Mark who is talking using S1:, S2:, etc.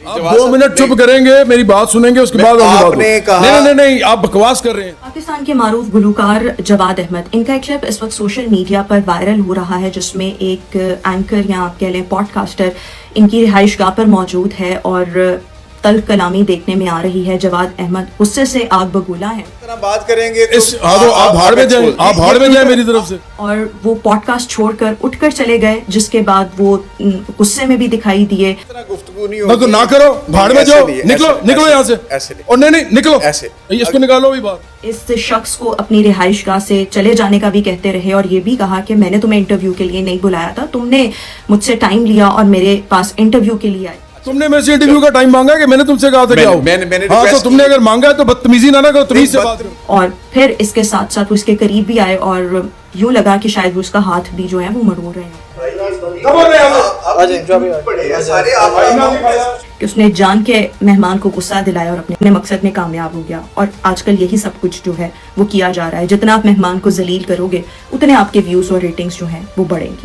S1: आप 2 मिनट चुप करेंगे, मेरी बात सुनेंगे, उसके बाद
S2: आपने कहा
S1: नहीं, आप बकवास कर रहे हैं।
S3: पाकिस्तान के मारूफ गुलकार जवाद अहमद, इनका एक क्लिप इस वक्त सोशल मीडिया पर वायरल हो रहा है जिसमें एक एंकर या आप कह लें पॉडकास्टर इनकी रिहाइशगाह पर मौजूद है और तल्ख कलामी देखने में आ रही है। जवाद अहमद गुस्से से आग बबूला है।
S2: बात करेंगे
S1: आप भाड़ में जाएं, आप भाड़ में जाएं मेरी तरफ से।
S3: और वो पॉडकास्ट छोड़कर उठकर चले गए, जिसके बाद वो गुस्से में भी दिखाई दिए।
S2: गुफ्तगू नहीं होगी,
S1: तो ना करो, भाड़ में जाओ, निकलो यहाँ से। और नहीं निकलो,
S2: ऐसे
S1: इसको निकालो भी बात।
S3: इस शख्स को अपनी रिहाइशगाह से चले जाने का भी कहते रहे और ये भी कहा कि मैंने तुम्हें इंटरव्यू के लिए नहीं बुलाया था, तुमने मुझसे टाइम लिया और मेरे पास इंटरव्यू के लिए आए।
S1: तुमने मेरे से इंटरव्यू का टाइम मांगा कि मैंने तुमसे कहा था क्या?
S2: मैंने
S1: हाँ, तो तुमने अगर मांगा है तो बदतमीजी ना करो, तमीज से बात करो।
S3: और फिर इसके साथ साथ वो इसके करीब भी आए और यूं लगा कि शायद उसका हाथ भी जो है वो मरोड़ रहे हैं कि उसने जान के मेहमान को गुस्सा दिलाया और अपने मकसद में कामयाब हो गया। और आजकल यही सब कुछ जो है वो किया जा रहा है। जितना आप मेहमान को जलील करोगे उतने आपके व्यूज और रेटिंग्स जो हैं वो बढ़ेंगी।